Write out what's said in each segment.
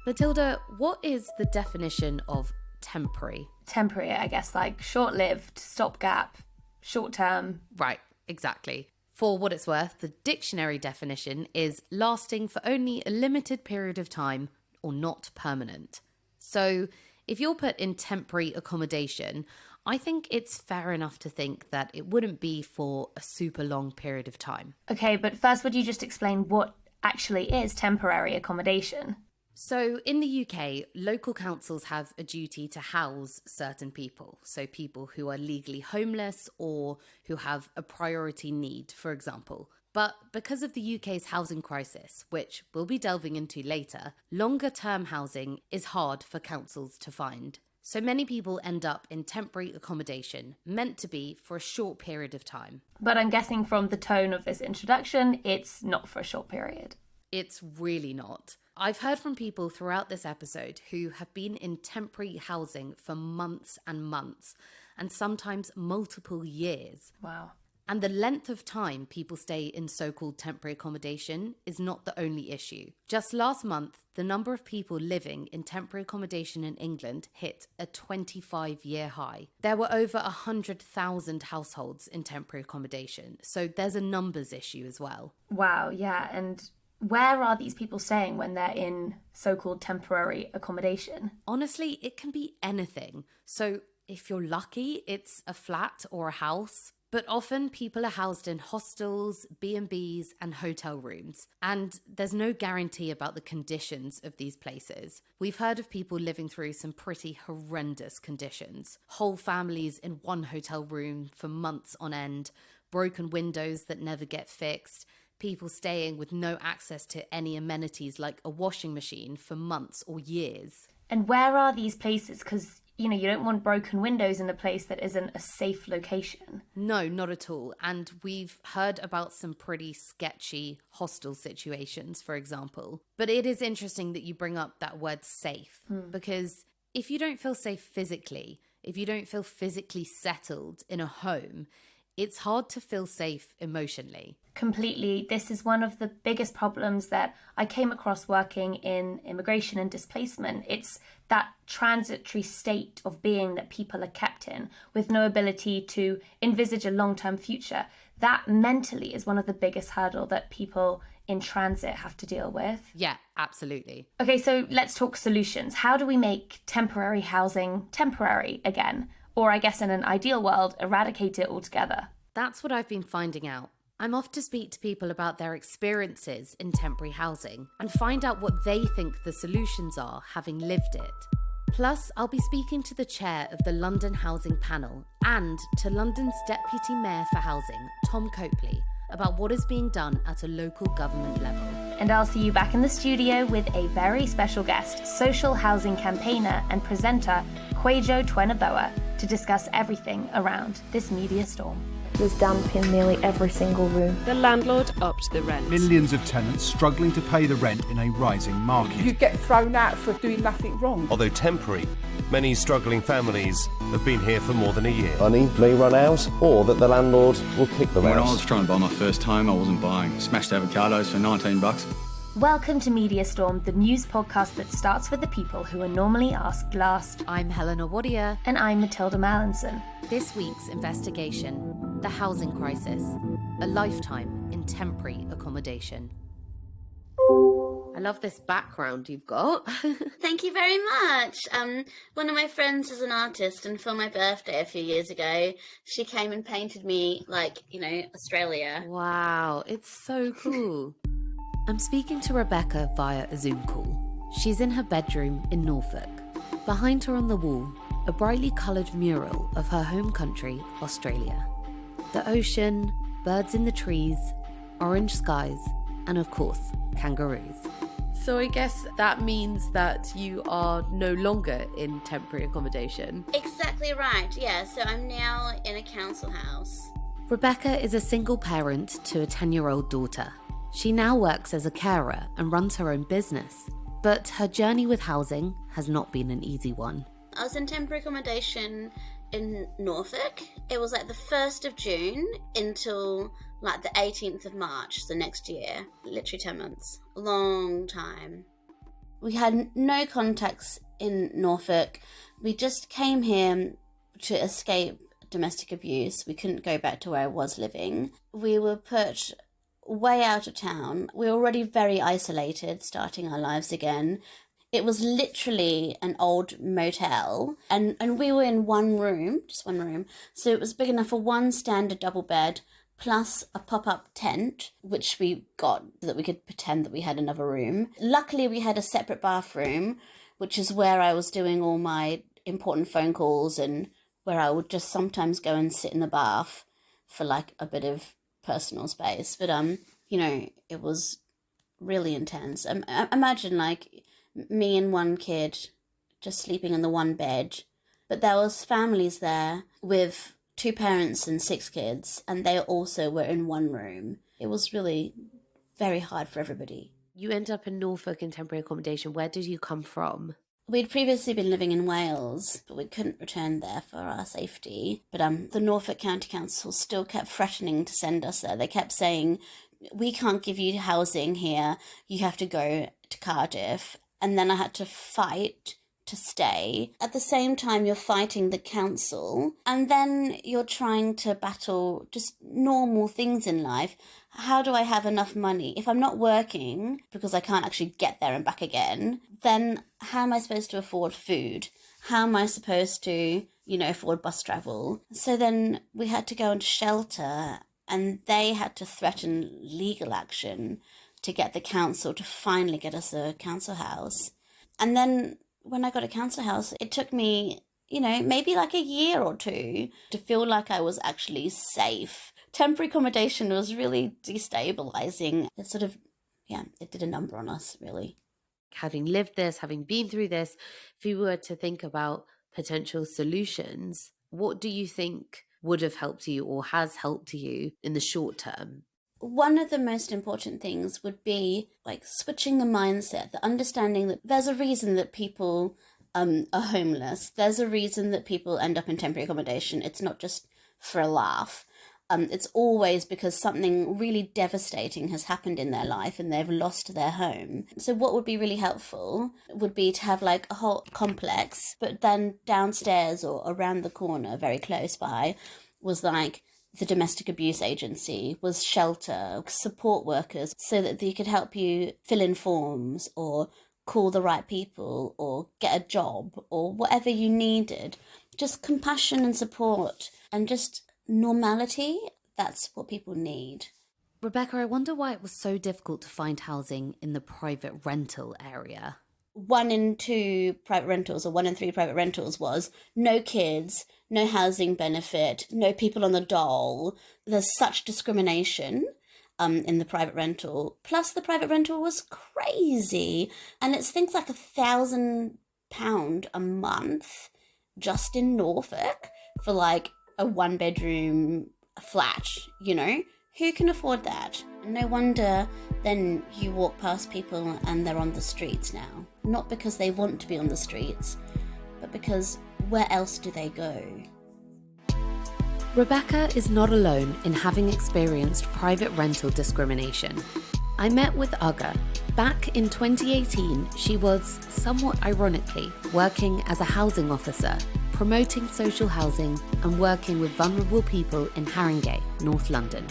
Matilda, what is the definition of temporary? Temporary, I guess, like short-lived, stopgap, short-term. Right, exactly. For what it's worth, the dictionary definition is lasting for only a limited period of time or not permanent. So if you're put in temporary accommodation, I think it's fair enough to think that it wouldn't be for a super long period of time. Okay, but first, would you just explain what actually is temporary accommodation? So in the UK, local councils have a duty to house certain people. So people who are legally homeless or who have a priority need, for example. But because of the UK's housing crisis, which we'll be delving into later, longer term housing is hard for councils to find. So many people end up in temporary accommodation, meant to be for a short period of time. But I'm guessing from the tone of this introduction, it's not for a short period. It's really not. I've heard from people throughout this episode who have been in temporary housing for months and months, and sometimes multiple years. Wow. And the length of time people stay in so-called temporary accommodation is not the only issue. Just last month, the number of people living in temporary accommodation in England hit a 25-year high. There were over 100,000 households in temporary accommodation, so there's a numbers issue as well. Wow, yeah, and where are these people staying when they're in so-called temporary accommodation? Honestly, it can be anything. So if you're lucky, it's a flat or a house. But often people are housed in hostels, B&Bs and hotel rooms. And there's no guarantee about the conditions of these places. We've heard of people living through some pretty horrendous conditions. Whole families in one hotel room for months on end, broken windows that never get fixed, people staying with no access to any amenities like a washing machine for months or years. And where are these places? Because, you don't want broken windows in a place that isn't a safe location. No, not at all. And we've heard about some pretty sketchy hostel situations, for example. But it is interesting that you bring up that word safe, because if you don't feel safe physically, if you don't feel physically settled in a home, it's hard to feel safe emotionally. Completely. This is one of the biggest problems that I came across working in immigration and displacement. It's that transitory state of being that people are kept in with no ability to envisage a long-term future. That mentally is one of the biggest hurdles that people in transit have to deal with. Yeah, absolutely. Okay, so let's talk solutions. How do we make temporary housing temporary again? Or I guess in an ideal world, eradicate it altogether? That's what I've been finding out. I'm off to speak to people about their experiences in temporary housing and find out what they think the solutions are, having lived it. Plus, I'll be speaking to the chair of the London Housing Panel and to London's Deputy Mayor for Housing, Tom Copley, about what is being done at a local government level. And I'll see you back in the studio with a very special guest, social housing campaigner and presenter Kwajo Tweneboa, to discuss everything around this media storm. There's damp in nearly every single room. The landlord upped the rent. Millions of tenants struggling to pay the rent in a rising market. You get thrown out for doing nothing wrong. Although temporary, many struggling families have been here for more than a year. Money may run out, or that the landlord will kick them out. When I was trying to buy my first home, I wasn't buying smashed avocados for $19. Welcome to Media Storm, the news podcast that starts with the people who are normally asked last. I'm Helena Wadia. And I'm Matilda Mallinson. This week's investigation, the housing crisis, a lifetime in temporary accommodation. I love this background you've got. Thank you very much. One of my friends is an artist, and for my birthday a few years ago, she came and painted me, Australia. Wow, it's so cool. I'm speaking to Rebecca via a Zoom call. She's in her bedroom in Norfolk. Behind her on the wall, a brightly coloured mural of her home country, Australia. The ocean, birds in the trees, orange skies, and of course, kangaroos. So I guess that means that you are no longer in temporary accommodation. Exactly right, yeah. So I'm now in a council house. Rebecca is a single parent to a 10-year-old daughter. She now works as a carer and runs her own business. But her journey with housing has not been an easy one. I was in temporary accommodation in Norfolk. It was the 1st of June until the 18th of March, so next year. Literally 10 months. A long time. We had no contacts in Norfolk. We just came here to escape domestic abuse. We couldn't go back to where I was living. We were put way out of town. We were already very isolated, starting our lives again. It was literally an old motel, and we were in one room, just one room. So it was big enough for one standard double bed, plus a pop-up tent, which we got so that we could pretend that we had another room. Luckily, we had a separate bathroom, which is where I was doing all my important phone calls and where I would just sometimes go and sit in the bath for like a bit of personal space. But, you know, it was really intense. Imagine like me and one kid just sleeping in the one bed, but there was families there with 2 parents and 6 kids, and they also were in one room. It was really very hard for everybody. You end up in Norfolk in temporary accommodation. Where did you come from? We'd previously been living in Wales, but we couldn't return there for our safety. But the Norfolk County Council still kept threatening to send us there. They kept saying, we can't give you housing here. You have to go to Cardiff. And then I had to fight to stay. At the same time, you're fighting the council, and then you're trying to battle just normal things in life. How do I have enough money? If I'm not working, because I can't actually get there and back again, then how am I supposed to afford food? How am I supposed to, you know, afford bus travel? So then we had to go into shelter, and they had to threaten legal action to get the council to finally get us a council house. And then when I got a council house, it took me, you know, maybe like a year or 2 to feel like I was actually safe. Temporary accommodation was really destabilizing. It sort of, yeah, it did a number on us, really. Having lived this, having been through this, if you were to think about potential solutions, what do you think would have helped you or has helped you in the short term? One of the most important things would be like switching the mindset, the understanding that there's a reason that people are homeless. There's a reason that people end up in temporary accommodation. It's not just for a laugh. It's always because something really devastating has happened in their life and they've lost their home. So what would be really helpful would be to have like a whole complex, but then downstairs or around the corner, very close by, was like the domestic abuse agency, was shelter, support workers, so that they could help you fill in forms or call the right people or get a job or whatever you needed. Just compassion and support and just normality. That's what people need. Rebecca, I wonder why it was so difficult to find housing in the private rental area. 1 in 2 private rentals or 1 in 3 private rentals was no kids, no housing benefit, no people on the dole. There's such discrimination in the private rental. Plus the private rental was crazy. And it's things like £1,000 a month just in Norfolk for like a 1-bedroom flat, you know? Who can afford that? No wonder then you walk past people and they're on the streets now. Not because they want to be on the streets, but because where else do they go? Rebecca is not alone in having experienced private rental discrimination. I met with Aga. Back in 2018, she was, somewhat ironically, working as a housing officer, promoting social housing and working with vulnerable people in Haringey, North London.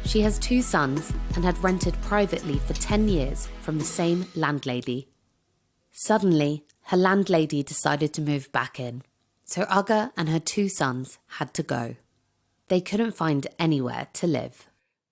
She has 2 sons and had rented privately for 10 years from the same landlady. Suddenly, her landlady decided to move back in, so Aga and her 2 sons had to go. They couldn't find anywhere to live.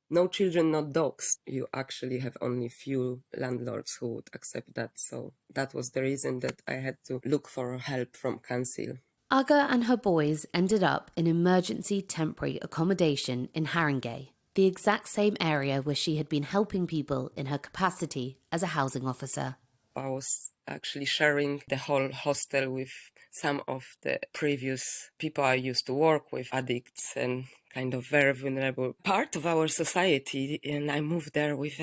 No children, no dogs. You actually have only few landlords who would accept that. So that was the reason that I had to look for help from council. Aga and her boys ended up in emergency temporary accommodation in Haringey, the exact same area where she had been helping people in her capacity as a housing officer. I was actually sharing the whole hostel with some of the previous people I used to work with, addicts and kind of very vulnerable part of our society. And I moved there with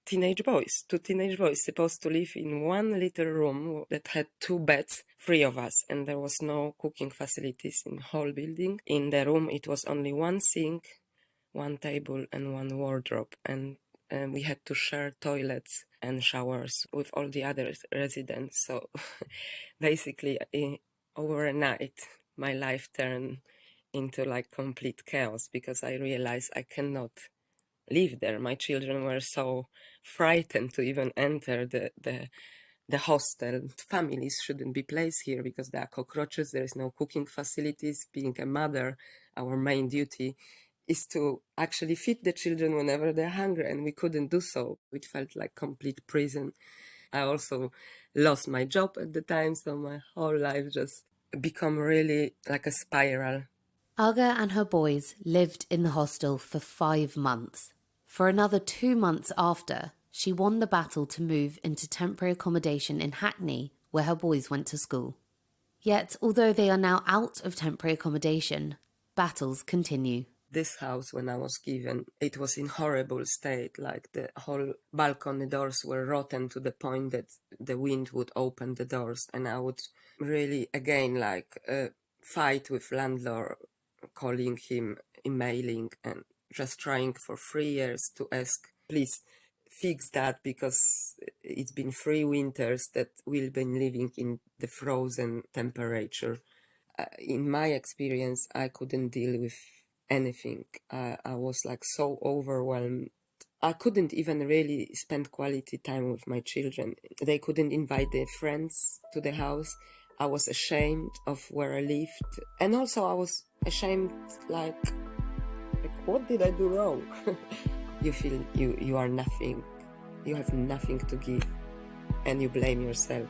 teenage boys, 2 teenage boys supposed to live in one little room that had 2 beds, 3 of us. And there was no cooking facilities in the whole building. In the room, it was only 1 sink, 1 table and 1 wardrobe. And we had to share toilets and showers with all the other residents. So basically, overnight, my life turned into like complete chaos because I realized I cannot live there. My children were so frightened to even enter the hostel. Families shouldn't be placed here because there are cockroaches, there is no cooking facilities. Being a mother, our main duty is to actually feed the children whenever they're hungry, and we couldn't do so. It felt like complete prison. I also lost my job at the time, so my whole life just become really like a spiral. Aga and her boys lived in the hostel for 5 months. For another 2 months after, she won the battle to move into temporary accommodation in Hackney, where her boys went to school. Yet, although they are now out of temporary accommodation, battles continue. This house, when I was given, it was in horrible state. Like the whole balcony doors were rotten to the point that the wind would open the doors, and I would really, again, fight with landlord, calling him, emailing, and just trying for 3 years to ask, please fix that, because it's been 3 winters that we've been living in the frozen temperature. In my experience, I couldn't deal with anything. I was like so overwhelmed. I couldn't even really spend quality time with my children. They couldn't invite their friends to the house. I was ashamed of where I lived. And also I was ashamed, like what did I do wrong? You feel you are nothing. You have nothing to give, and you blame yourself.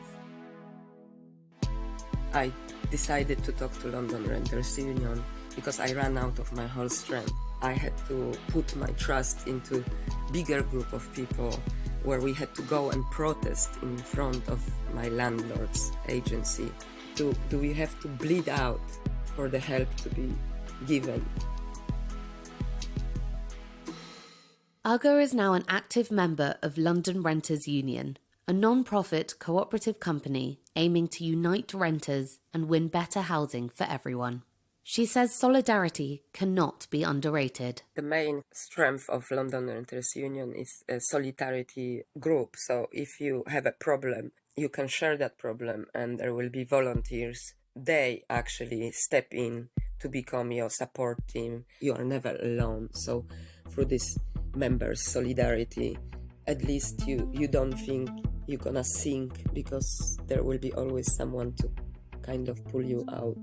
I decided to talk to London Renters Union because I ran out of my whole strength. I had to put my trust into bigger group of people where we had to go and protest in front of my landlord's agency. Do we have to bleed out for the help to be given? Aga is now an active member of London Renters Union, a non-profit cooperative company aiming to unite renters and win better housing for everyone. She says solidarity cannot be underrated. The main strength of London Renters Union is a solidarity group. So if you have a problem, you can share that problem and there will be volunteers. They actually step in to become your support team. You are never alone. So through this members' solidarity, at least you don't think you're gonna sink, because there will be always someone to kind of pull you out.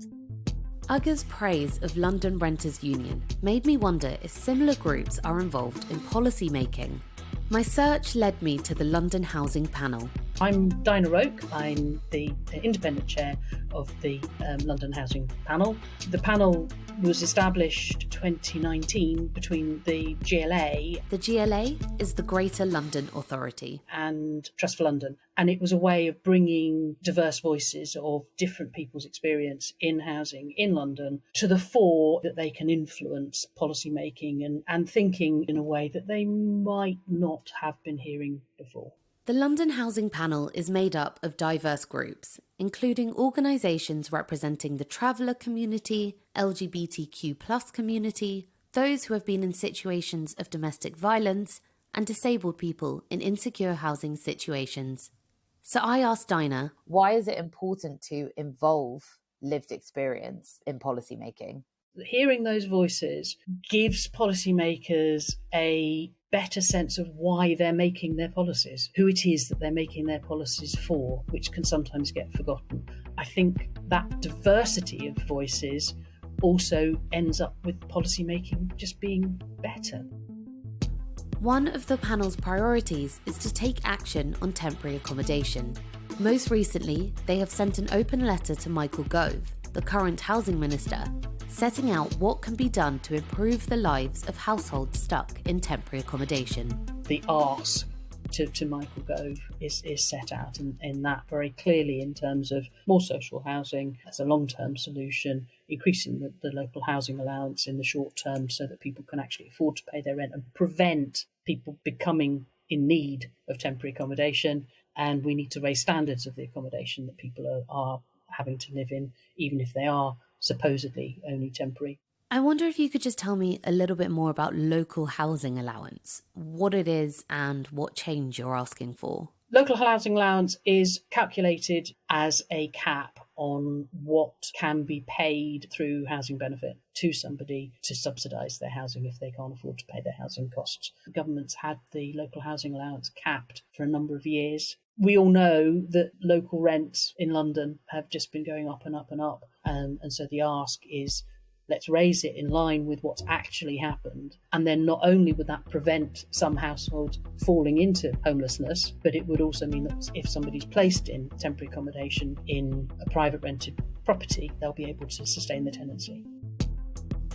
Aga's praise of London Renters Union made me wonder if similar groups are involved in policy making. My search led me to the London Housing Panel. I'm Dinah Roke. I'm the independent chair of the London Housing Panel. The panel was established 2019 between the GLA. The GLA is the Greater London Authority. And Trust for London. And it was a way of bringing diverse voices of different people's experience in housing in London to the fore, that they can influence policy making and thinking in a way that they might not have been hearing before. The London Housing Panel is made up of diverse groups, including organisations representing the traveller community, LGBTQ+ community, those who have been in situations of domestic violence, and disabled people in insecure housing situations. So I asked Dinah, why is it important to involve lived experience in policy making? Hearing those voices gives policymakers a better sense of why they're making their policies, who it is that they're making their policies for, which can sometimes get forgotten. I think that diversity of voices also ends up with policy making just being better. One of the panel's priorities is to take action on temporary accommodation. Most recently, they have sent an open letter to Michael Gove, the current housing minister, setting out what can be done to improve the lives of households stuck in temporary accommodation. The ask to Michael Gove is set out in that very clearly in terms of more social housing as a long-term solution, increasing the local housing allowance in the short term so that people can actually afford to pay their rent and prevent people becoming in need of temporary accommodation. And we need to raise standards of the accommodation that people are having to live in, even if they are supposedly only temporary. I wonder if you could just tell me a little bit more about local housing allowance, what it is and what change you're asking for. Local housing allowance is calculated as a cap on what can be paid through housing benefit to somebody to subsidise their housing if they can't afford to pay their housing costs. The government's had the local housing allowance capped for a number of years. We all know that local rents in London have just been going up and up and up. And so the ask is, let's raise it in line with what's actually happened. And then not only would that prevent some households falling into homelessness, but it would also mean that if somebody's placed in temporary accommodation in a private rented property, they'll be able to sustain the tenancy.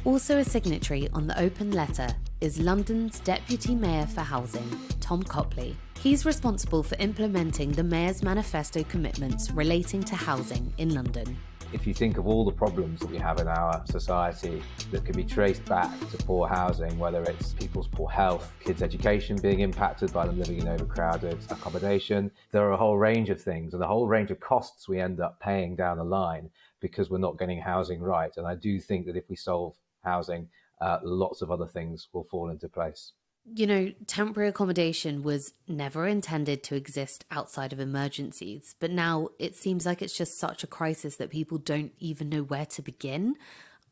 Also a signatory on the open letter is London's Deputy Mayor for Housing, Tom Copley. He's responsible for implementing the Mayor's manifesto commitments relating to housing in London. If you think of all the problems that we have in our society that can be traced back to poor housing, whether it's people's poor health, kids' education being impacted by them living in overcrowded accommodation, there are a whole range of things and a whole range of costs we end up paying down the line because we're not getting housing right. And I do think that if we solve housing, lots of other things will fall into place. You know, temporary accommodation was never intended to exist outside of emergencies, but now it seems like it's just such a crisis that people don't even know where to begin.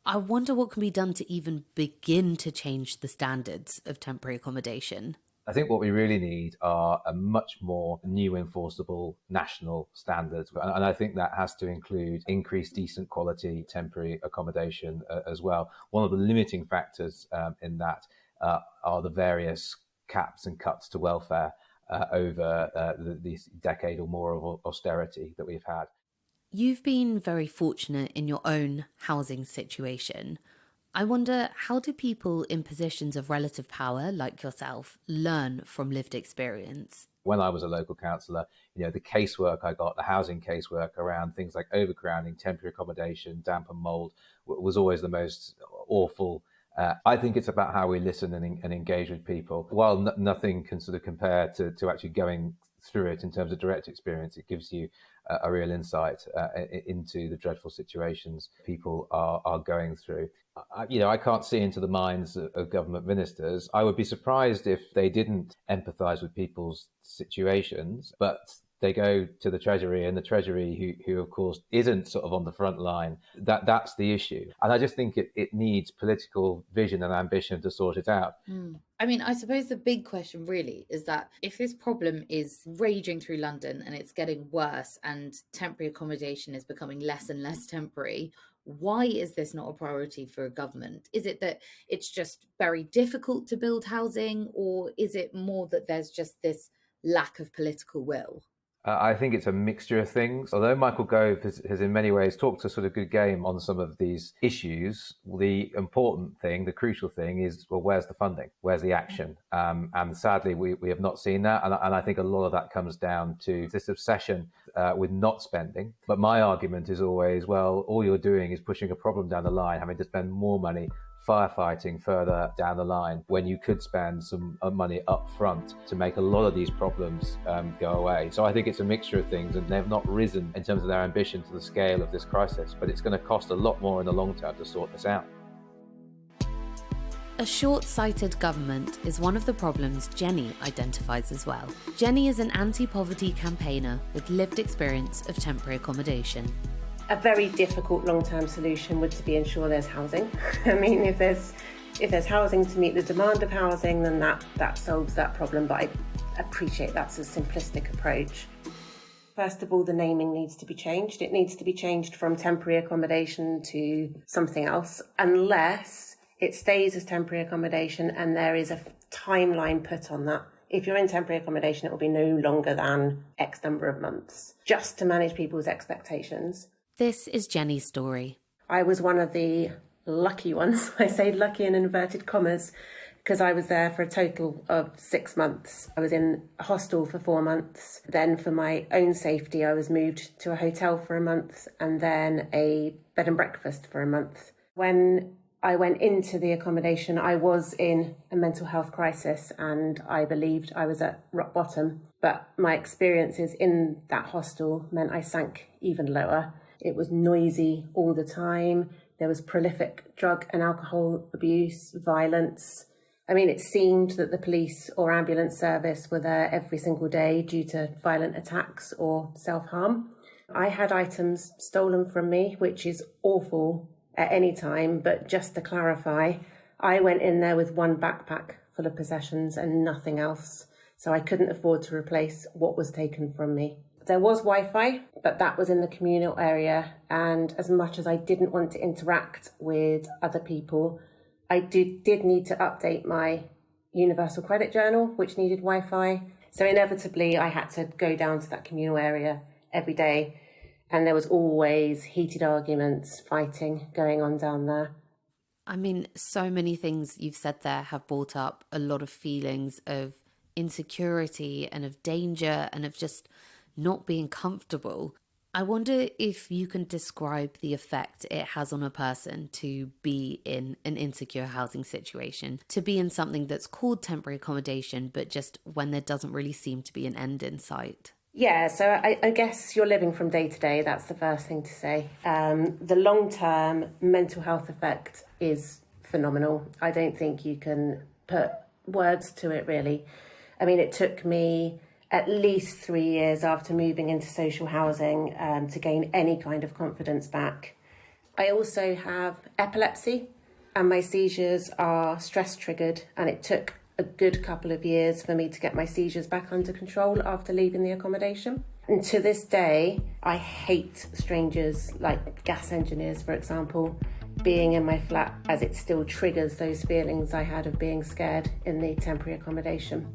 I wonder what can be done to even begin to change the standards of temporary accommodation. I think what we really need are a much more new enforceable national standards. And I think that has to include increased decent quality temporary accommodation as well. One of the limiting factors in that are the various caps and cuts to welfare over this decade or more of austerity that we've had. You've been very fortunate in your own housing situation. I wonder, how do people in positions of relative power, like yourself, learn from lived experience? When I was a local councillor, the casework I got, the housing casework around things like overcrowding, temporary accommodation, damp and mould, was always the most awful. I think it's about how we listen and engage with people. While nothing can sort of compare to actually going through it in terms of direct experience, it gives you a real insight into the dreadful situations people are going through. I can't see into the minds of government ministers. I would be surprised if they didn't empathise with people's situations, but they go to the Treasury, and the Treasury, who of course isn't sort of on the front line, that's the issue. And I just think it needs political vision and ambition to sort it out. I mean, I suppose the big question really is that if this problem is raging through London and it's getting worse and temporary accommodation is becoming less and less temporary, why is this not a priority for a government? Is it that it's just very difficult to build housing, or is it more that there's just this lack of political will? I think it's a mixture of things. Although Michael Gove has in many ways talked a sort of good game on some of these issues, the important thing, the crucial thing is, well, where's the funding? Where's the action? And sadly, we have not seen that. And I think a lot of that comes down to this obsession with not spending. But my argument is always, well, all you're doing is pushing a problem down the line, having to spend more money firefighting further down the line when you could spend some money up front to make a lot of these problems go away. So I think it's a mixture of things, and they've not risen in terms of their ambition to the scale of this crisis, but it's going to cost a lot more in the long term to sort this out. A short-sighted government is one of the problems Jenny identifies as well. Jenny is an anti-poverty campaigner with lived experience of temporary accommodation. A very difficult long-term solution would to be ensure there's housing. I mean, if there's housing to meet the demand of housing, then that solves that problem. But I appreciate that's a simplistic approach. First of all, the naming needs to be changed. It needs to be changed from temporary accommodation to something else, unless it stays as temporary accommodation and there is a timeline put on that. If you're in temporary accommodation, it will be no longer than X number of months, just to manage people's expectations. This is Jenny's story. I was one of the lucky ones. I say lucky in inverted commas, because I was there for a total of 6 months. I was in a hostel for 4 months. Then for my own safety, I was moved to a hotel for a month and then a bed and breakfast for a month. When I went into the accommodation, I was in a mental health crisis and I believed I was at rock bottom. But my experiences in that hostel meant I sank even lower. It was noisy all the time. There was prolific drug and alcohol abuse, violence. I mean, it seemed that the police or ambulance service were there every single day due to violent attacks or self-harm. I had items stolen from me, which is awful at any time, but just to clarify, I went in there with one backpack full of possessions and nothing else, so I couldn't afford to replace what was taken from me. There was Wi-Fi, but that was in the communal area, and as much as I didn't want to interact with other people, I did need to update my Universal Credit Journal, which needed Wi-Fi. So inevitably, I had to go down to that communal area every day, and there was always heated arguments, fighting going on down there. I mean, so many things you've said there have brought up a lot of feelings of insecurity and of danger and of just not being comfortable. I wonder if you can describe the effect it has on a person to be in an insecure housing situation, to be in something that's called temporary accommodation, but just when there doesn't really seem to be an end in sight. Yeah, so I guess you're living from day to day. That's the first thing to say. The long-term mental health effect is phenomenal. I don't think you can put words to it, really. I mean, it took me at least 3 years after moving into social housing to gain any kind of confidence back. I also have epilepsy, and my seizures are stress triggered, and it took a good couple of years for me to get my seizures back under control after leaving the accommodation. And to this day, I hate strangers, like gas engineers, for example, being in my flat, as it still triggers those feelings I had of being scared in the temporary accommodation.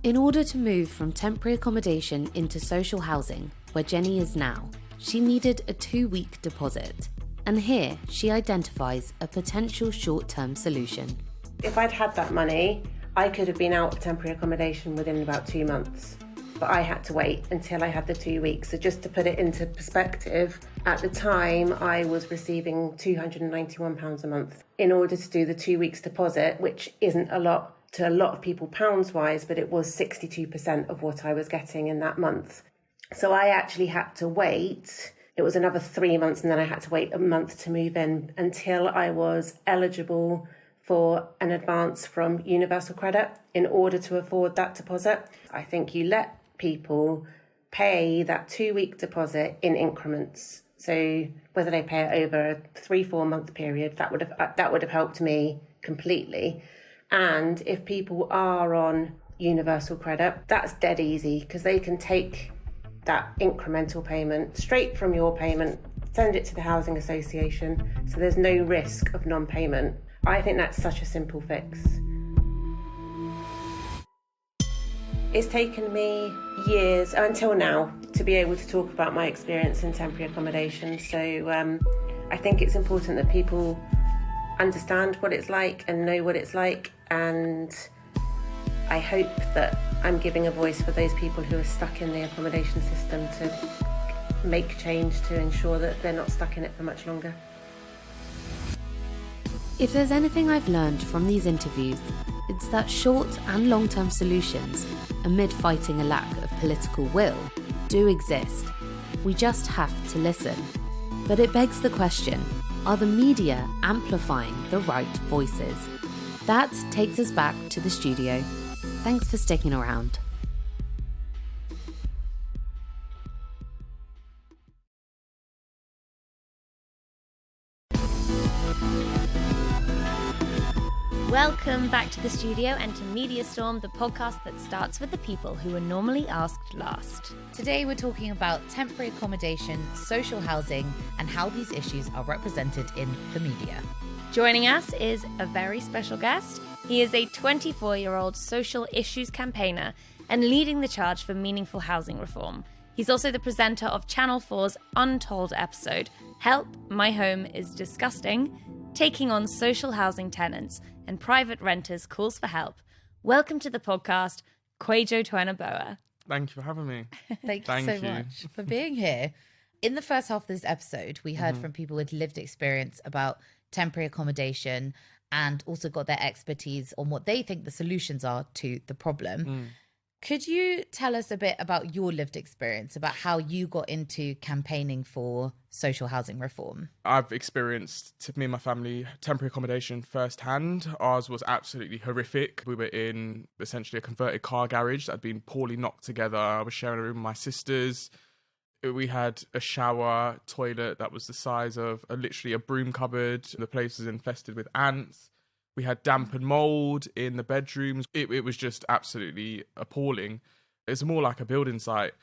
In order to move from temporary accommodation into social housing, where Jenny is now, she needed a 2-week deposit. And here she identifies a potential short-term solution. If I'd had that money, I could have been out of temporary accommodation within about 2 months. But I had to wait until I had the 2 weeks. So just to put it into perspective, at the time I was receiving £291 a month in order to do the 2 weeks deposit, which isn't a lot to a lot of people pounds-wise, but it was 62% of what I was getting in that month. So I actually had to wait. It was another 3 months, and then I had to wait a month to move in until I was eligible for an advance from Universal Credit in order to afford that deposit. I think you let people pay that 2-week deposit in increments. So whether they pay it over a 3-4 month period, that would have helped me completely. And if people are on Universal Credit, that's dead easy, because they can take that incremental payment straight from your payment, send it to the housing association, so there's no risk of non-payment. I think that's such a simple fix. It's taken me years, until now, to be able to talk about my experience in temporary accommodation. So I think it's important that people understand what it's like and know what it's like. And I hope that I'm giving a voice for those people who are stuck in the accommodation system to make change to ensure that they're not stuck in it for much longer. If there's anything I've learned from these interviews, it's that short and long-term solutions, amid fighting a lack of political will, do exist. We just have to listen. But it begs the question, are the media amplifying the right voices? That takes us back to the studio. Thanks for sticking around. Welcome back to the studio and to Media Storm, the podcast that starts with the people who are normally asked last. Today we're talking about temporary accommodation, social housing, and how these issues are represented in the media. Joining us is a very special guest. He is a 24-year-old social issues campaigner and leading the charge for meaningful housing reform. He's also the presenter of Channel 4's Untold episode, Help, My Home is Disgusting, taking on social housing tenants and private renters' calls for help. Welcome to the podcast, Kwajo Tweneboa. Thank you for having me. Thank you so much for being here. In the first half of this episode, we heard from people with lived experience about temporary accommodation and also got their expertise on what they think the solutions are to the problem. Could you tell us a bit about your lived experience, about how you got into campaigning for social housing reform? I've experienced, me and my family, temporary accommodation firsthand. Ours was absolutely horrific. We were in essentially a converted car garage that had been poorly knocked together. I was sharing a room with my sisters. We had a shower, toilet that was the size of literally a broom cupboard. The place was infested with ants. We had damp and mould in the bedrooms. It was just absolutely appalling. It's more like a building site.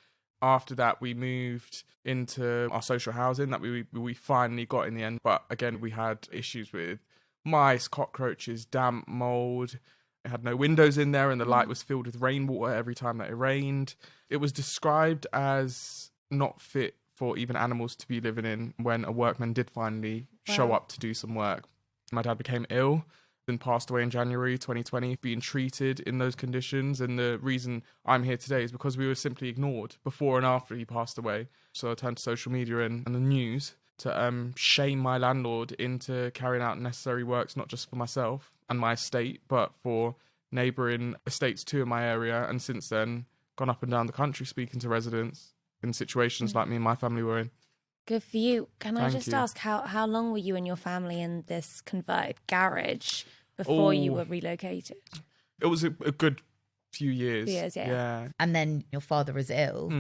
After that, we moved into our social housing that we finally got in the end. But again, we had issues with mice, cockroaches, damp, mould. It had no windows in there and the light was filled with rainwater every time that it rained. It was described as not fit for even animals to be living in when a workman did finally show up to do some work. My dad became ill and passed away in January 2020, being treated in those conditions. And the reason I'm here today is because we were simply ignored before and after he passed away. So I turned to social media and the news to shame my landlord into carrying out necessary works, not just for myself and my estate, but for neighbouring estates too in my area. And since then, gone up and down the country speaking to residents in situations like me and my family were in. Good for you. Can I just you. ask, how long were you and your family in this converted garage before you were relocated? It was a good few years. Yeah. And then your father was ill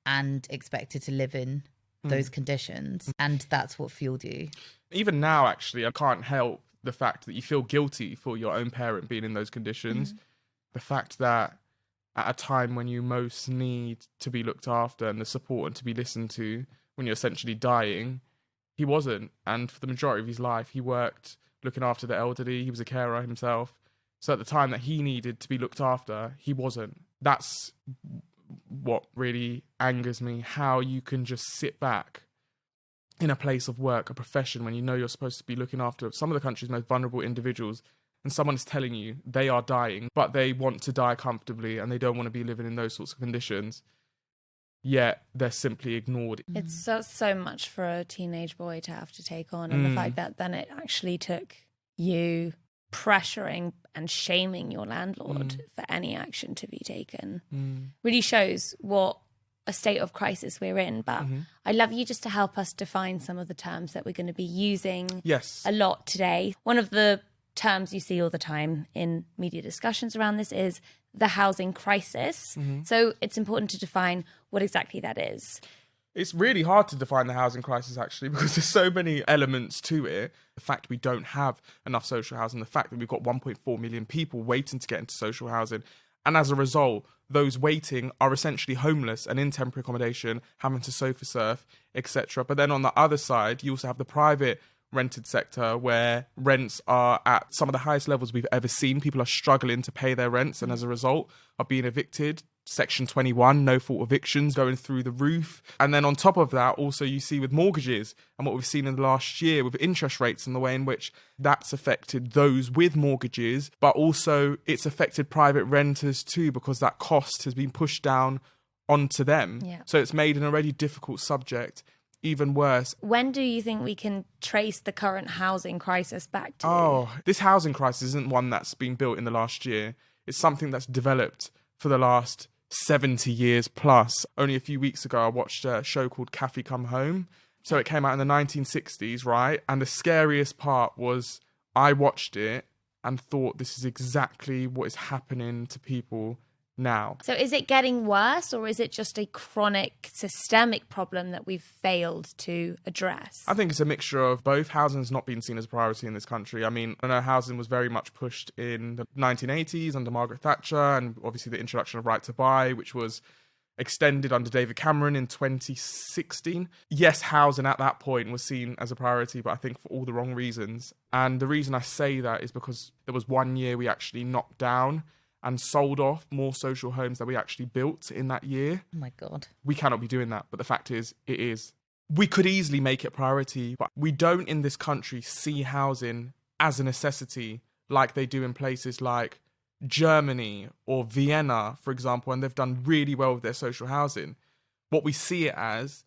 and expected to live in those conditions. And that's what fueled you. Even now, actually, I can't help the fact that you feel guilty for your own parent being in those conditions. The fact that at a time when you most need to be looked after and the support and to be listened to, when you're essentially dying, he wasn't. And for the majority of his life, he worked looking after the elderly. He was a carer himself. So at the time that he needed to be looked after, he wasn't. That's what really angers me, how you can just sit back in a place of work, a profession, when you know you're supposed to be looking after some of the country's most vulnerable individuals, and someone's telling you they are dying, but they want to die comfortably and they don't want to be living in those sorts of conditions. Yet they're simply ignored. It's so much for a teenage boy to have to take on, and the fact that then it actually took you pressuring and shaming your landlord for any action to be taken really shows what a state of crisis we're in. But I'd love you just to help us define some of the terms that we're going to be using a lot today. One of the terms you see all the time in media discussions around this is the housing crisis. So it's important to define what exactly that is. It's really hard to define the housing crisis, actually, because there's so many elements to it. The fact we don't have enough social housing, the fact that we've got 1.4 million people waiting to get into social housing. And as a result, those waiting are essentially homeless and in temporary accommodation, having to sofa surf, etc. But then on the other side, you also have the private rented sector where rents are at some of the highest levels we've ever seen. People are struggling to pay their rents and as a result are being evicted. Section 21, no fault evictions going through the roof. And then on top of that, also you see with mortgages and what we've seen in the last year with interest rates and the way in which that's affected those with mortgages, but also it's affected private renters too, because that cost has been pushed down onto them. So it's made an already difficult subject even worse. When do you think we can trace the current housing crisis back to? Oh, this housing crisis isn't one that's been built in the last year. It's something that's developed for the last 70 years plus. Only a few weeks ago, I watched a show called Kathy Come Home. So it came out in the 1960s, right? And the scariest part was I watched it and thought this is exactly what is happening to people now. So is it getting worse, or is it just a chronic systemic problem that we've failed to address? I think it's a mixture of both. Housing's not been seen as a priority in this country. I mean, I know housing was very much pushed in the 1980s under Margaret Thatcher, and obviously the introduction of Right to Buy, which was extended under David Cameron in 2016. Yes, housing at that point was seen as a priority, but I think for all the wrong reasons. And the reason I say that is because there was 1 year we actually knocked down and sold off more social homes than we actually built in that year. Oh my God. We cannot be doing that, but the fact is, it is. We could easily make it priority, but we don't in this country see housing as a necessity like they do in places like Germany or Vienna, for example, and they've done really well with their social housing. What we see it as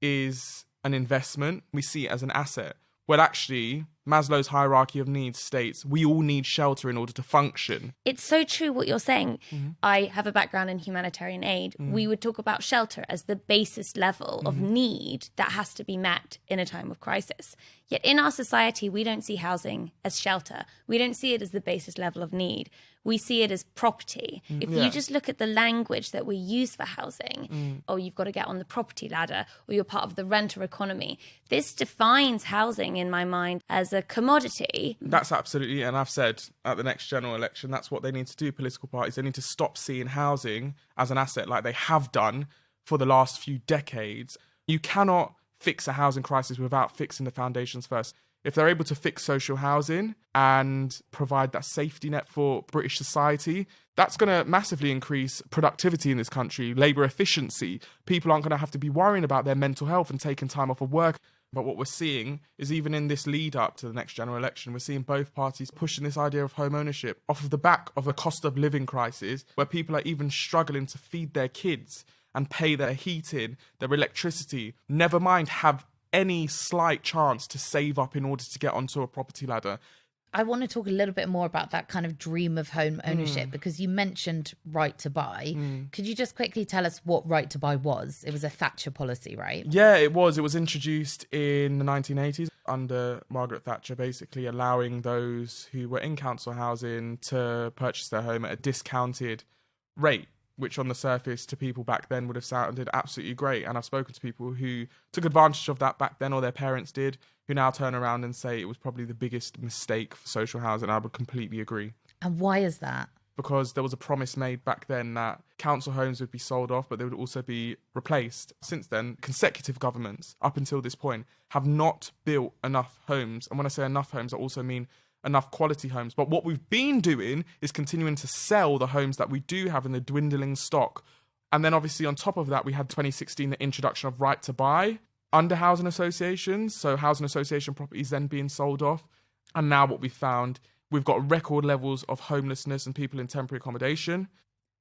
is an investment. We see it as an asset. Well, actually, Maslow's hierarchy of needs states we all need shelter in order to function. It's so true what you're saying. I have a background in humanitarian aid. We would talk about shelter as the basis level of need that has to be met in a time of crisis. Yet in our society, we don't see housing as shelter. We don't see it as the basis level of need. We see it as property. If you just look at the language that we use for housing, oh, you've got to get on the property ladder, or you're part of the renter economy. This defines housing, in my mind, as a commodity. That's absolutely, and I've said at the next general election, that's what they need to do, political parties. They need to stop seeing housing as an asset like they have done for the last few decades. You cannot fix a housing crisis without fixing the foundations first. If they're able to fix social housing and provide that safety net for British society, that's going to massively increase productivity in this country, labour efficiency. People aren't going to have to be worrying about their mental health and taking time off of work. But what we're seeing is, even in this lead up to the next general election, we're seeing both parties pushing this idea of home ownership off of the back of a cost of living crisis where people are even struggling to feed their kids and pay their heating, their electricity, never mind have any slight chance to save up in order to get onto a property ladder. I want to talk a little bit more about that kind of dream of home ownership because you mentioned right to buy. Could you just quickly tell us what right to buy was? It was a Thatcher policy, right? Yeah, it was. It was introduced in the 1980s under Margaret Thatcher, basically allowing those who were in council housing to purchase their home at a discounted rate, which on the surface to people back then would have sounded absolutely great. And I've spoken to people who took advantage of that back then, or their parents did, who now turn around and say it was probably the biggest mistake for social housing. I would completely agree. And why is that? Because there was a promise made back then that council homes would be sold off, but they would also be replaced. Since then, consecutive governments, up until this point, have not built enough homes. And when I say enough homes, I also mean enough quality homes. But what we've been doing is continuing to sell the homes that we do have in the dwindling stock. And then obviously on top of that, we had 2016, the introduction of right to buy under housing associations. So housing association properties then being sold off. And now what we found, we've got record levels of homelessness and people in temporary accommodation.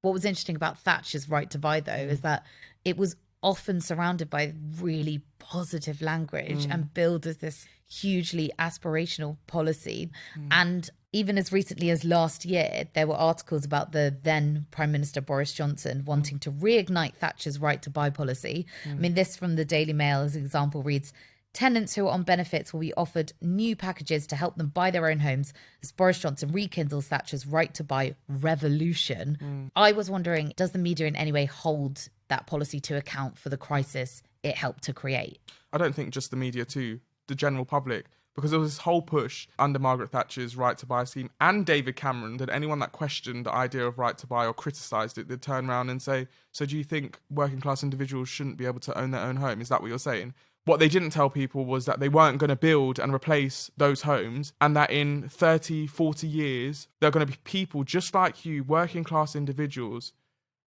What was interesting about Thatcher's right to buy, though, is that it was often surrounded by really positive language and billed as this hugely aspirational policy. And even as recently as last year, there were articles about the then Prime Minister Boris Johnson wanting to reignite Thatcher's right to buy policy. I mean, this from the Daily Mail as an example reads, tenants who are on benefits will be offered new packages to help them buy their own homes as Boris Johnson rekindles Thatcher's right to buy revolution. I was wondering, does the media in any way hold that policy to account for the crisis it helped to create? I don't think just the media too, the general public, because there was this whole push under Margaret Thatcher's right to buy scheme and David Cameron that anyone that questioned the idea of right to buy or criticised it, they'd turn around and say, so do you think working class individuals shouldn't be able to own their own home? Is that what you're saying? What they didn't tell people was that they weren't going to build and replace those homes, and that in 30, 40 years, there are going to be people just like you, working class individuals,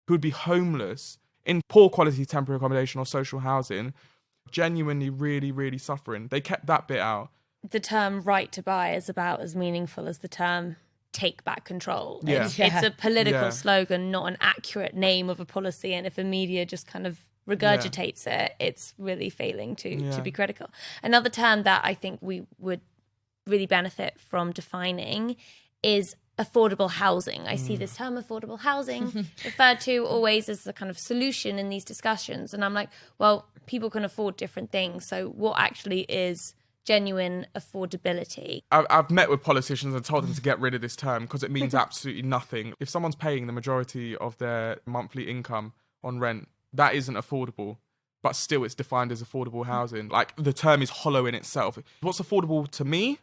who would be homeless in poor quality temporary accommodation or social housing, genuinely really, really suffering. They kept that bit out. The term right to buy is about as meaningful as the term take back control. Yeah. It's a political slogan, not an accurate name of a policy. And if the media just kind of regurgitates it, it's really failing to be critical. Another term that I think we would really benefit from defining is affordable housing. I see this term affordable housing referred to always as the kind of solution in these discussions. And I'm like, well, people can afford different things. So what actually is genuine affordability? I've met with politicians and told them to get rid of this term because it means absolutely nothing. If someone's paying the majority of their monthly income on rent, that isn't affordable, but still it's defined as affordable housing. Like, the term is hollow in itself. What's affordable to me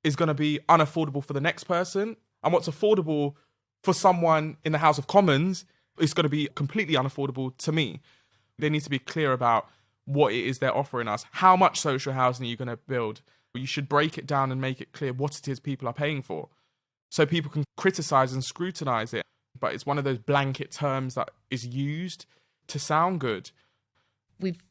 is going to be unaffordable for the next person, and what's affordable for someone in the House of Commons is going to be completely unaffordable to me. They need to be clear about what it is they're offering us. How much social housing are you going to build? You should break it down and make it clear what it is people are paying for, so people can criticise and scrutinise it. But it's one of those blanket terms that is used to sound good. We've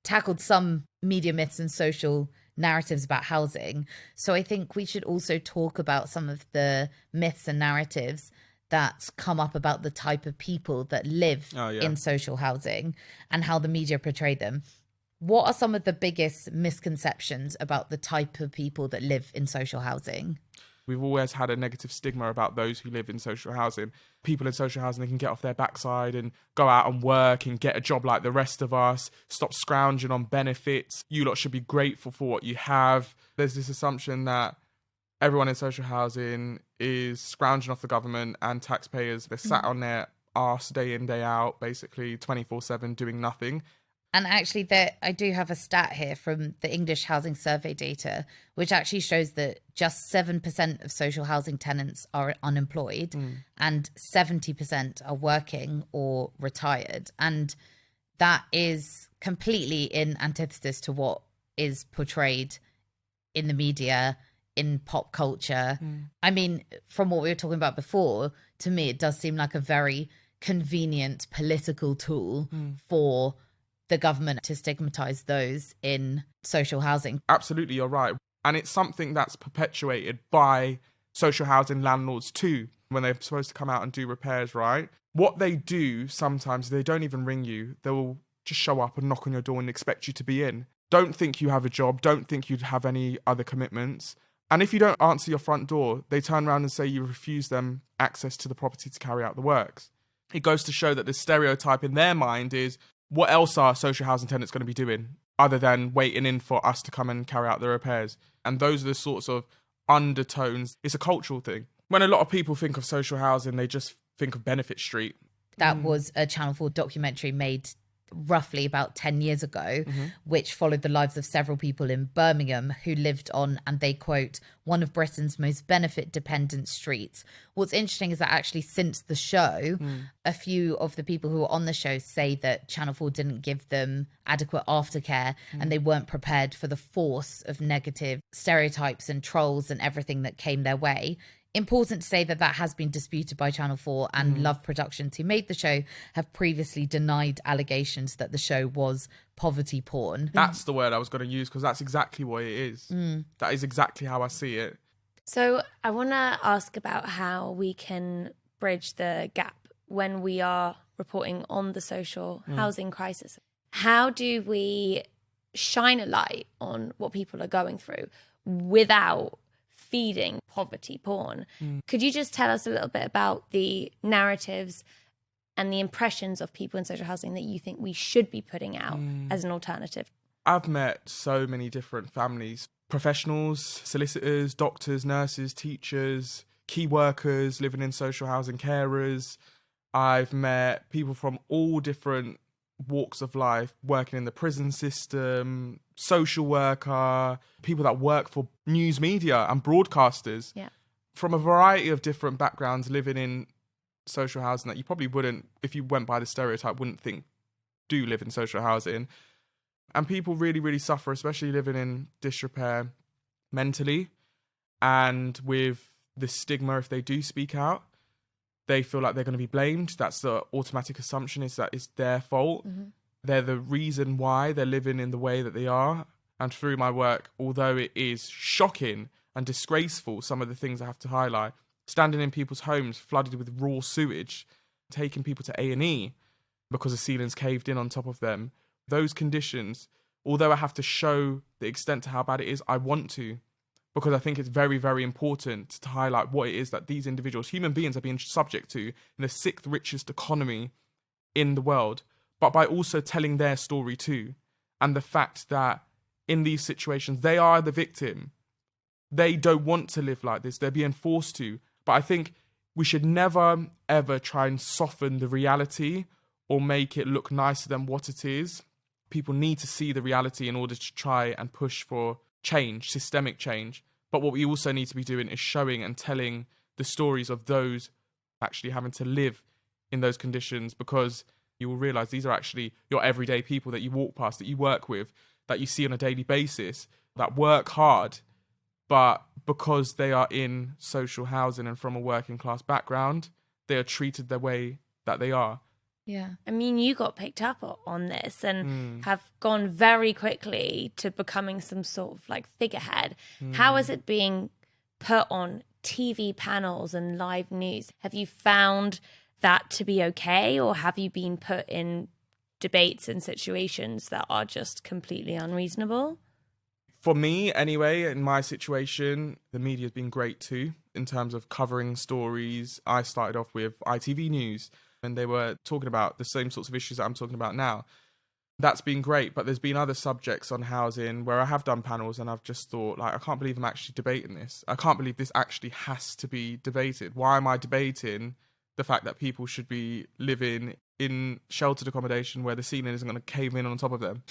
tackled some media myths and social narratives about housing. So I think we should also talk about some of the myths and narratives that come up about the type of people that live in social housing and how the media portray them. What are some of the biggest misconceptions about the type of people that live in social housing? We've always had a negative stigma about those who live in social housing. People in social housing, they can get off their backside and go out and work and get a job like the rest of us, stop scrounging on benefits. You lot should be grateful for what you have. There's this assumption that everyone in social housing is scrounging off the government and taxpayers. They're sat on their arse day in, day out, basically 24/7 doing nothing. And actually, I do have a stat here from the English Housing Survey data, which actually shows that just 7% of social housing tenants are unemployed and 70% are working or retired. And that is completely in antithesis to what is portrayed in the media, in pop culture. I mean, from what we were talking about before, to me, it does seem like a very convenient political tool for the government to stigmatize those in social housing. Absolutely, you're right. And it's something that's perpetuated by social housing landlords too, when they're supposed to come out and do repairs, right? What they do sometimes, they don't even ring you. They'll just show up and knock on your door and expect you to be in. Don't think you have a job. Don't think you'd have any other commitments. And if you don't answer your front door, they turn around and say you refuse them access to the property to carry out the works. It goes to show that the stereotype in their mind is, what else are social housing tenants going to be doing other than waiting in for us to come and carry out the repairs? And those are the sorts of undertones. It's a cultural thing. When a lot of people think of social housing, they just think of Benefit Street. That was a Channel 4 documentary made roughly about 10 years ago, which followed the lives of several people in Birmingham who lived on, and they quote, one of Britain's most benefit-dependent streets. What's interesting is that actually since the show, a few of the people who were on the show say that Channel 4 didn't give them adequate aftercare and they weren't prepared for the force of negative stereotypes and trolls and everything that came their way. Important to say that has been disputed by Channel 4, and Love Productions, who made the show, have previously denied allegations that the show was poverty porn. That's the word I was going to use, because that's exactly what it is. That is exactly how I see it. So I want to ask about how we can bridge the gap when we are reporting on the social housing crisis. How do we shine a light on what people are going through without feeding poverty porn? Could you just tell us a little bit about the narratives and the impressions of people in social housing that you think we should be putting out as an alternative? I've met so many different families, professionals, solicitors, doctors, nurses, teachers, key workers living in social housing, carers. I've met people from all different walks of life, working in the prison system, social worker, people that work for news media and broadcasters, from a variety of different backgrounds, living in social housing that you probably wouldn't, if you went by the stereotype, wouldn't think do live in social housing. And people really, really suffer, especially living in disrepair mentally, and with the stigma if they do speak out. They feel like they're going to be blamed. That's the automatic assumption, is that it's their fault. They're the reason why they're living in the way that they are. And through my work, although it is shocking and disgraceful, some of the things I have to highlight, standing in people's homes flooded with raw sewage, taking people to A&E because the ceilings caved in on top of them. Those conditions, although I have to show the extent to how bad it is, I want to, because I think it's very, very important to highlight what it is that these individuals, human beings, are being subject to in the sixth richest economy in the world, but by also telling their story too. And the fact that in these situations, they are the victim. They don't want to live like this. They're being forced to. But I think we should never, ever try and soften the reality or make it look nicer than what it is. People need to see the reality in order to try and push for change, systemic change. But what we also need to be doing is showing and telling the stories of those actually having to live in those conditions, because you will realise these are actually your everyday people that you walk past, that you work with, that you see on a daily basis, that work hard, but because they are in social housing and from a working class background, they are treated the way that they are. Yeah. I mean, you got picked up on this and have gone very quickly to becoming some sort of like figurehead. How is it being put on TV panels and live news? Have you found that to be okay, or have you been put in debates and situations that are just completely unreasonable. For me, anyway, in my situation, the media's been great too in terms of covering stories. I started off with ITV News, and they were talking about the same sorts of issues that I'm talking about now. That's been great, but there's been other subjects on housing where I have done panels and I've just thought, like, I can't believe I'm actually debating this. I can't believe this actually has to be debated. Why am I debating the fact that people should be living in sheltered accommodation where the ceiling isn't going to cave in on top of them?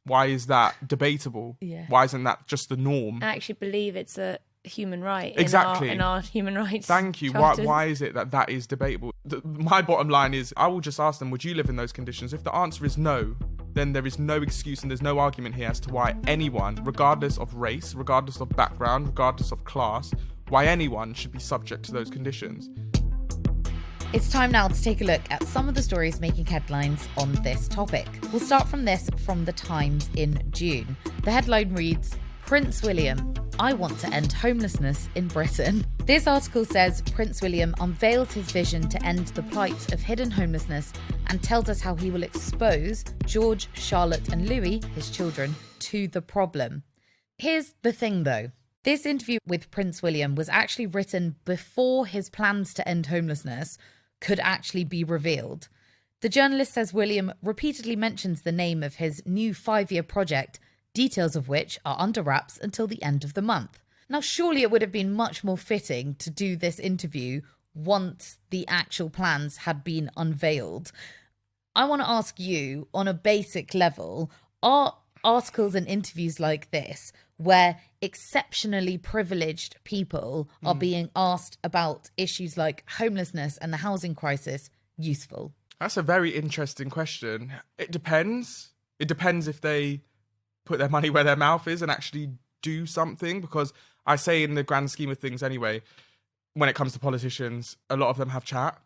Why is that debatable? Yeah. Why isn't that just the norm? I actually believe it's a human right Exactly. in our human rights. Thank you. Why is it that is debatable? My bottom line is, I will just ask them, would you live in those conditions? If the answer is no, then there is no excuse and there's no argument here as to why anyone, regardless of race, regardless of background, regardless of class, why anyone should be subject to those conditions. It's time now to take a look at some of the stories making headlines on this topic. We'll start from this from The Times in June. The headline reads, Prince William, I want to end homelessness in Britain. This article says Prince William unveils his vision to end the plight of hidden homelessness and tells us how he will expose George, Charlotte and Louis, his children, to the problem. Here's the thing though. This interview with Prince William was actually written before his plans to end homelessness could actually be revealed. The journalist says William repeatedly mentions the name of his new 5-year project, details of which are under wraps until the end of the month. Now, surely it would have been much more fitting to do this interview once the actual plans had been unveiled. I want to ask you, on a basic level, are articles and interviews like this, where exceptionally privileged people are being asked about issues like homelessness and the housing crisis, useful? That's a very interesting question. It depends. It depends if they put their money where their mouth is and actually do something, because I say in the grand scheme of things anyway, when it comes to politicians, a lot of them have chat,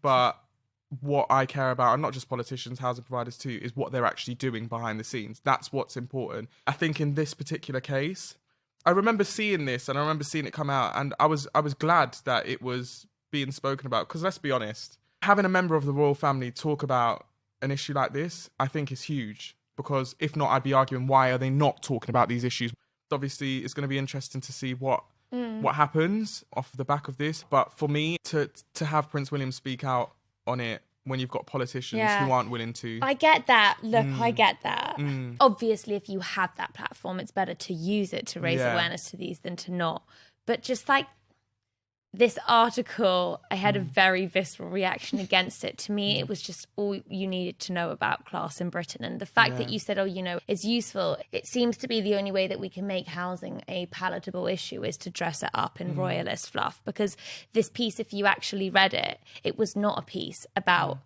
but what I care about, and not just politicians, housing providers too, is what they're actually doing behind the scenes. That's what's important. I think in this particular case, I remember seeing this and I remember seeing it come out, and I was glad that it was being spoken about, because let's be honest, having a member of the royal family talk about an issue like this, I think is huge, because if not, I'd be arguing, why are they not talking about these issues? Obviously, it's going to be interesting to see what happens off the back of this. But for me, to have Prince William speak out on it when you've got politicians who aren't willing to... I get that. Look, I get that. Obviously, if you have that platform, it's better to use it to raise awareness to these than to not. But just like this article, I had a very visceral reaction against it. To me, it was just all you needed to know about class in Britain. And the fact that you said, oh, you know, it's useful. It seems to be the only way that we can make housing a palatable issue is to dress it up in royalist fluff. Because this piece, if you actually read it, it was not a piece about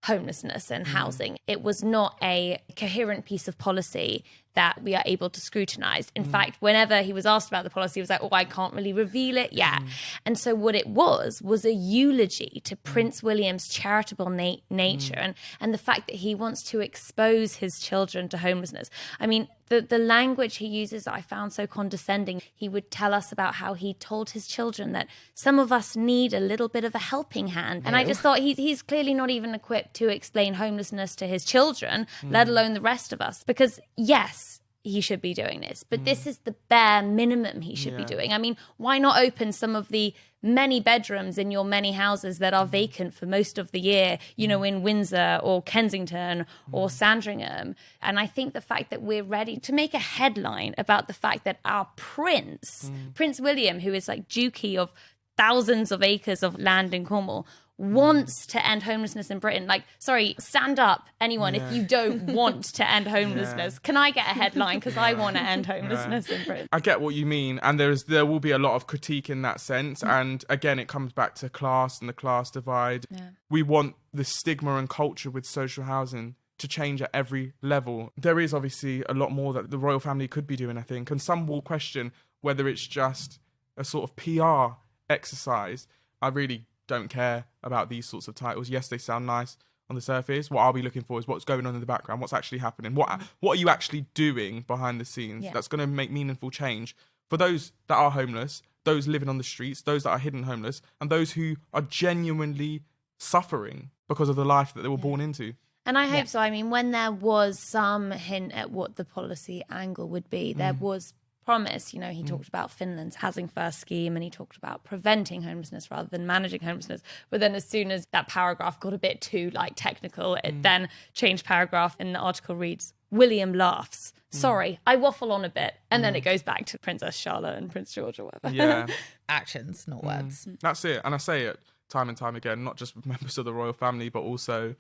homelessness and housing. It was not a coherent piece of policy that we are able to scrutinise. In fact, whenever he was asked about the policy, he was like, oh, I can't really reveal it yet. And so what it was a eulogy to Prince William's charitable nature and the fact that he wants to expose his children to homelessness. I mean, the language he uses I found so condescending. He would tell us about how he told his children that some of us need a little bit of a helping hand. And I just thought he's clearly not even equipped to explain homelessness to his children, let alone the rest of us. Because yes, he should be doing this, but this is the bare minimum he should be doing. I mean, why not open some of the many bedrooms in your many houses that are vacant for most of the year, you know, in Windsor or Kensington or Sandringham? And I think the fact that we're ready to make a headline about the fact that our Prince William, who is like dukey of thousands of acres of land in Cornwall, wants to end homelessness in Britain. Like, sorry, stand up, anyone, if you don't want to end homelessness. Can I get a headline? Because I want to end homelessness in Britain. I get what you mean, and there will be a lot of critique in that sense. And again, it comes back to class and the class divide. We want the stigma and culture with social housing to change at every level. There is obviously a lot more that the royal family could be doing, I think, and some will question whether it's just a sort of PR exercise. I really don't care about these sorts of titles. Yes, they sound nice on the surface. What I'll be looking for is what's going on in the background, what's actually happening, what are you actually doing behind the scenes that's going to make meaningful change for those that are homeless, those living on the streets, those that are hidden homeless, and those who are genuinely suffering because of the life that they were born into. And I hope so. I mean, when there was some hint at what the policy angle would be, there was promise. You know, he talked about Finland's Housing First scheme, and he talked about preventing homelessness rather than managing homelessness. But then as soon as that paragraph got a bit too technical, it then changed paragraph, and the article reads, William laughs. Sorry, I waffle on a bit. And then it goes back to Princess Charlotte and Prince George or whatever. Yeah. Actions, not words. That's it. And I say it time and time again, not just with members of the royal family, but also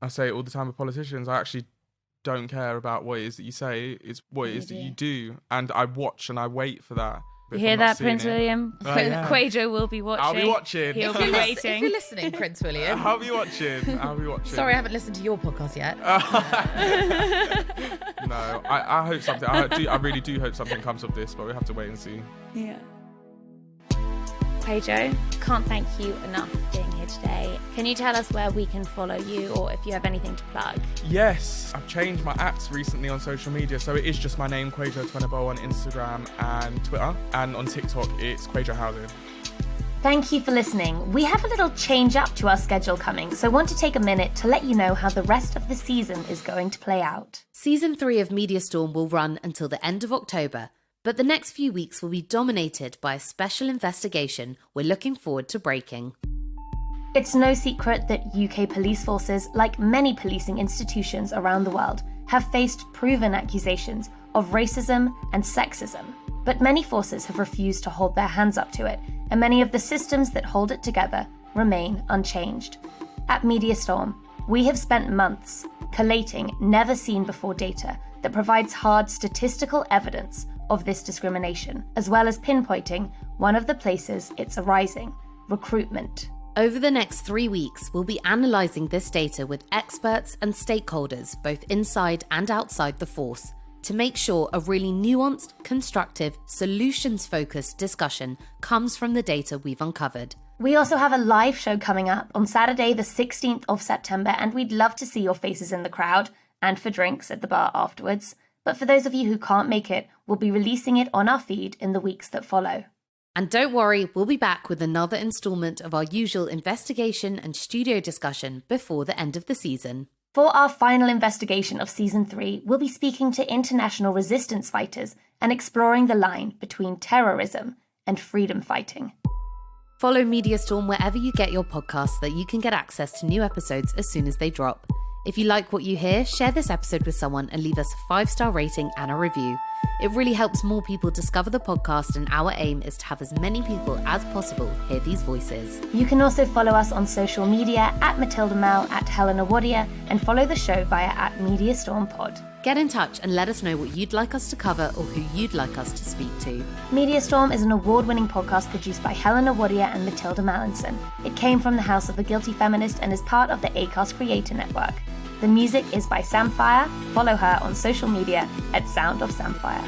I say it all the time with politicians. I actually don't care about what it is that you say. It's what it is that you do. And I watch and I wait for that. You hear that, Prince William? Kwajo will be watching. I'll be watching. He'll be waiting. If you're listening, Prince William. I'll be watching. Sorry, I haven't listened to your podcast yet. No, I hope something. I really do hope something comes of this, but we have to wait and see. Yeah. Kwajo, can't thank you enough for being here today. Can you tell us where we can follow you, or if you have anything to plug? Yes, I've changed my @s recently on social media, so it is just my name, Kwajo Tweneboa, on Instagram and Twitter, and on TikTok it's Kwajo Housing. Thank you for listening. We have a little change up to our schedule coming, so want to take a minute to let you know how the rest of the season is going to play out. Season 3 of Media Storm will run until the end of October, but the next few weeks will be dominated by a special investigation we're looking forward to breaking. It's no secret that UK police forces, like many policing institutions around the world, have faced proven accusations of racism and sexism. But many forces have refused to hold their hands up to it, and many of the systems that hold it together remain unchanged. At Media Storm, we have spent months collating never-seen-before data that provides hard statistical evidence of this discrimination, as well as pinpointing one of the places it's arising: recruitment. Over the next 3 weeks, we'll be analysing this data with experts and stakeholders, both inside and outside the force, to make sure a really nuanced, constructive, solutions-focused discussion comes from the data we've uncovered. We also have a live show coming up on Saturday, the 16th of September, and we'd love to see your faces in the crowd and for drinks at the bar afterwards. But for those of you who can't make it, we'll be releasing it on our feed in the weeks that follow. And don't worry, we'll be back with another instalment of our usual investigation and studio discussion before the end of the season. For our final investigation of Season 3, we'll be speaking to international resistance fighters and exploring the line between terrorism and freedom fighting. Follow Media Storm wherever you get your podcasts so that you can get access to new episodes as soon as they drop. If you like what you hear, share this episode with someone and leave us a 5-star rating and a review. It really helps more people discover the podcast, and our aim is to have as many people as possible hear these voices. You can also follow us on social media at Matilda Mal, at Helena Wadia, and follow the show via at Media Storm Pod. Get in touch and let us know what you'd like us to cover or who you'd like us to speak to. Media Storm is an award-winning podcast produced by Helena Wadia and Matilda Mallinson. It came from the House of the Guilty Feminist and is part of the Acast Creator Network. The music is by Samfire. Follow her on social media at Sound of Samfire.